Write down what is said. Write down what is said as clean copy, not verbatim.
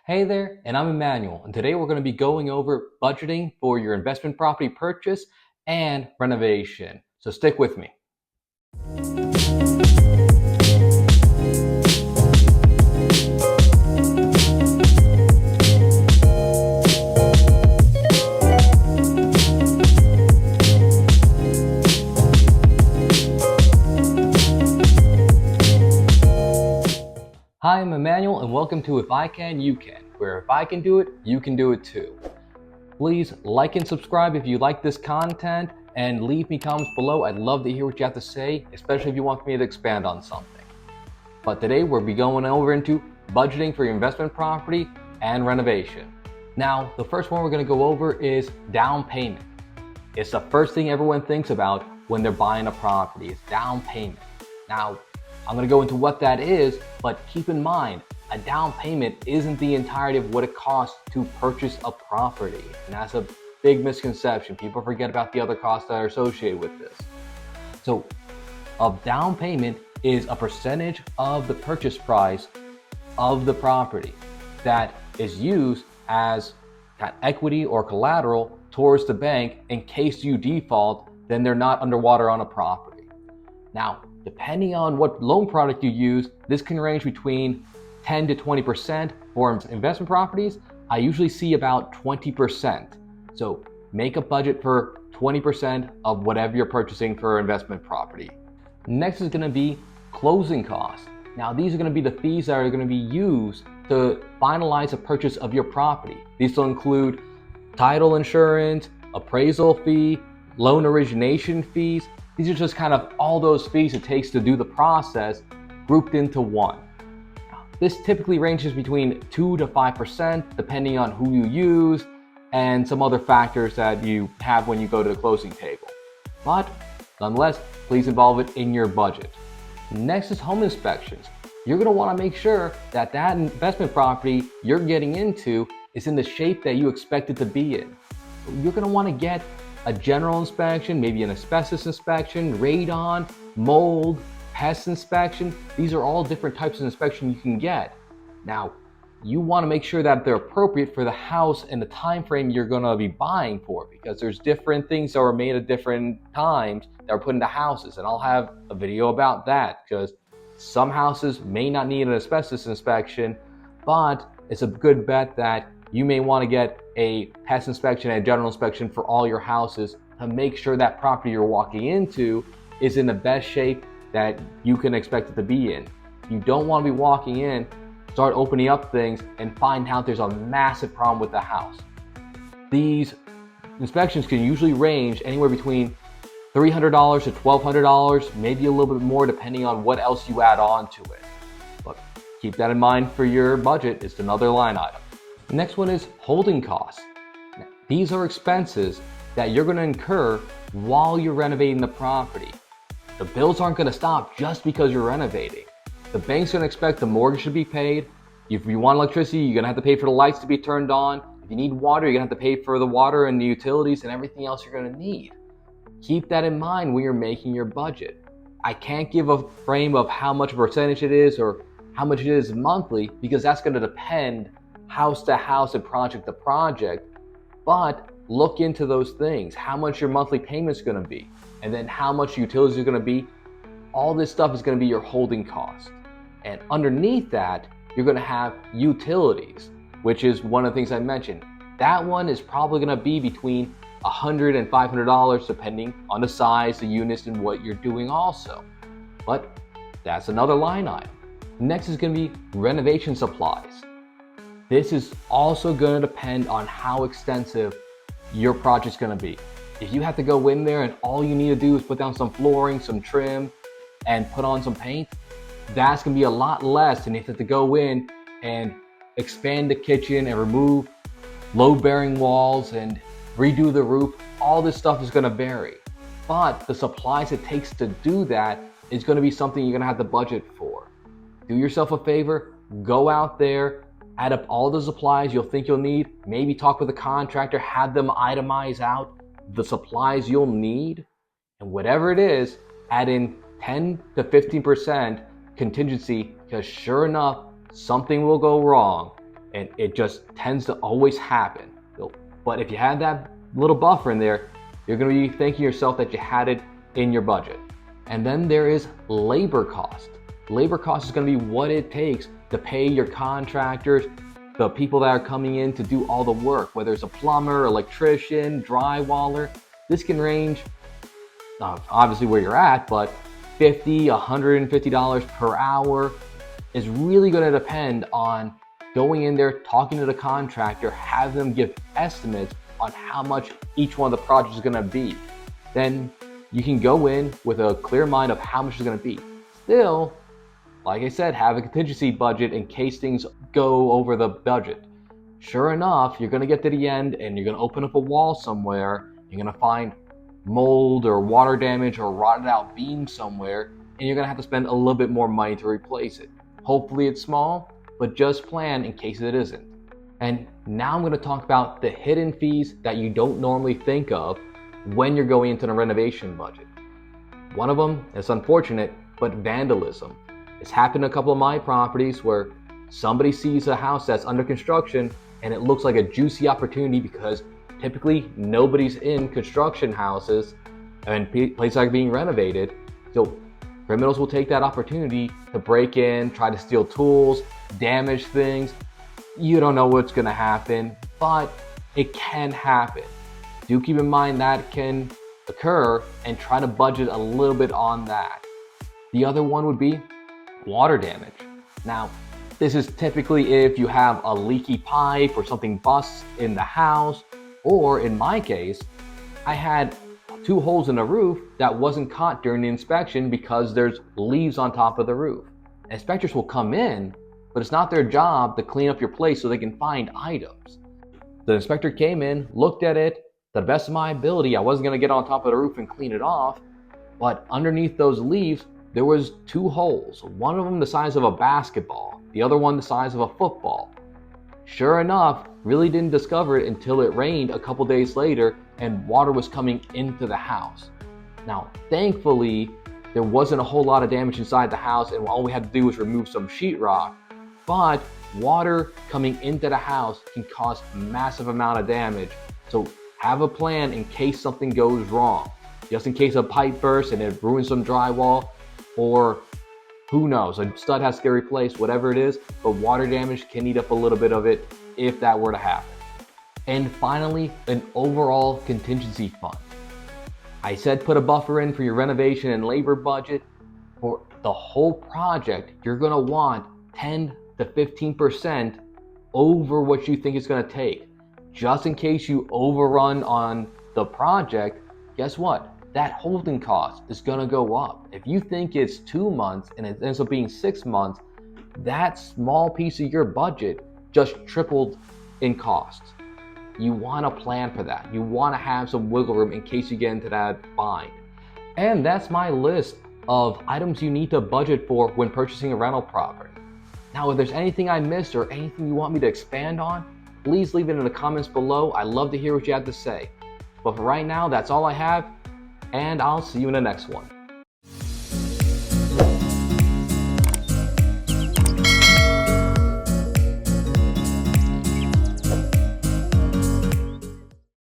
Hey there, and I'm Emmanuel, and today we're going to be going over budgeting for your investment property purchase and renovation. So stick with me. Hi, I'm Emmanuel, and welcome to If I Can, You Can, where if I can do it, you can do it too. Please like and subscribe if you like this content, and leave me comments below. I'd love to hear what you have to say, especially if you want me to expand on something. But today we'll be going over into budgeting for your investment property and renovation. Now, the first one we're going to go over is down payment. It's the first thing everyone thinks about when they're buying a property, is down payment. Now, I'm going to go into what that is, but keep in mind, a down payment isn't the entirety of what it costs to purchase a property. And that's a big misconception. People forget about the other costs that are associated with this. So a down payment is a percentage of the purchase price of the property that is used as equity or collateral towards the bank in case you default, then they're not underwater on a property. Now, depending on what loan product you use, this can range between 10 to 20%. For investment properties, I usually see about 20%. So make a budget for 20% of whatever you're purchasing for investment property. Next is going to be closing costs. Now, these are going to be the fees that are going to be used to finalize a purchase of your property. These will include title insurance, appraisal fee, loan origination fees. These are just kind of all those fees it takes to do the process grouped into one. This typically ranges between 2 to 5% depending on who you use and some other factors that you have when you go to the closing table. But nonetheless, please involve it in your budget. Next is home inspections. You're going to want to make sure that that investment property you're getting into is in the shape that you expect it to be in. You're going to want to get a general inspection, maybe an asbestos inspection, radon, mold, pest inspection. These are all different types of inspection you can get. Now, you want to make sure that they're appropriate for the house and the time frame you're going to be buying for, because there's different things that are made at different times that are put into houses, and I'll have a video about that, because some houses may not need an asbestos inspection, but it's a good bet that you may want to get a pest inspection and a general inspection for all your houses to make sure that property you're walking into is in the best shape that you can expect it to be in. You don't want to be walking in, start opening up things, and find out there's a massive problem with the house. These inspections can usually range anywhere between $300 to $1,200, maybe a little bit more depending on what else you add on to it. But keep that in mind for your budget. It's another line item. The next one is holding costs. These are expenses that you're going to incur while you're renovating the property. The bills aren't going to stop just because you're renovating. The bank's going to expect the mortgage to be paid. If you want electricity, you're going to have to pay for the lights to be turned on. If you need water, you're going to have to pay for the water and the utilities and everything else you're going to need. Keep that in mind when you're making your budget. I can't give a frame of how much a percentage it is or how much it is monthly, because that's going to depend house to house and project to project. But look into those things, how much your monthly payment is going to be, and then how much utilities are going to be. All this stuff is going to be your holding cost. And underneath that, you're going to have utilities, which is one of the things I mentioned. That one is probably going to be between $100 and $500 depending on the size, the units, and what you're doing also. But that's another line item. Next is going to be renovation supplies. This is also going to depend on how extensive your project's going to be. If you have to go in there and all you need to do is put down some flooring, some trim, and put on some paint, that's going to be a lot less than if you have to go in and expand the kitchen and remove load-bearing walls and redo the roof. All this stuff is going to vary. But the supplies it takes to do that is going to be something you're going to have to budget for. Do yourself a favor, go out there, add up all the supplies you'll think you'll need, maybe talk with a contractor, have them itemize out the supplies you'll need, and whatever it is, add in 10 to 15% contingency, because sure enough, something will go wrong and it just tends to always happen. But if you had that little buffer in there, you're going to be thanking yourself that you had it in your budget. And then there is labor cost. Labor cost is going to be what it takes to pay your contractors, the people that are coming in to do all the work, whether it's a plumber, electrician, drywaller. This can range, obviously where you're at, but $50, $150 per hour is really going to depend on going in there, talking to the contractor, have them give estimates on how much each one of the projects is going to be. Then you can go in with a clear mind of how much it's going to be. Still, like I said, have a contingency budget in case things go over the budget. Sure enough, you're going to get to the end and you're going to open up a wall somewhere. You're going to find mold or water damage or rotted out beam somewhere, and you're going to have to spend a little bit more money to replace it. Hopefully it's small, but just plan in case it isn't. And now I'm going to talk about the hidden fees that you don't normally think of when you're going into the renovation budget. One of them, it's unfortunate, but vandalism. It's happened in a couple of my properties where somebody sees a house that's under construction and it looks like a juicy opportunity because typically nobody's in construction houses and places are being renovated. So criminals will take that opportunity to break in, try to steal tools, damage things. You don't know what's going to happen, but it can happen. Do keep in mind that can occur and try to budget a little bit on that. The other one would be water damage. Now, this is typically if you have a leaky pipe or something busts in the house, or in my case, I had 2 holes in the roof that wasn't caught during the inspection because there's leaves on top of the roof. Inspectors will come in, but it's not their job to clean up your place so they can find items. The inspector came in, looked at it. To the best of my ability, I wasn't going to get on top of the roof and clean it off, but underneath those leaves, there was 2 holes, one of them the size of a basketball, the other one the size of a football. Sure enough, really didn't discover it until it rained a couple days later and water was coming into the house. Now, thankfully, there wasn't a whole lot of damage inside the house and all we had to do was remove some sheetrock, but water coming into the house can cause a massive amount of damage. So have a plan in case something goes wrong. Just in case a pipe bursts and it ruins some drywall, or who knows, a stud has to get replaced, whatever it is, but water damage can eat up a little bit of it if that were to happen. And finally, an overall contingency fund. I said put a buffer in for your renovation and labor budget. For the whole project, you're gonna want 10 to 15% over what you think it's gonna take. Just in case you overrun on the project, guess what? That holding cost is gonna go up. If you think it's 2 months and it ends up being 6 months, that small piece of your budget just tripled in costs. You wanna plan for that. You wanna have some wiggle room in case you get into that bind. And that's my list of items you need to budget for when purchasing a rental property. Now, if there's anything I missed or anything you want me to expand on, please leave it in the comments below. I love to hear what you have to say. But for right now, that's all I have, and I'll see you in the next one.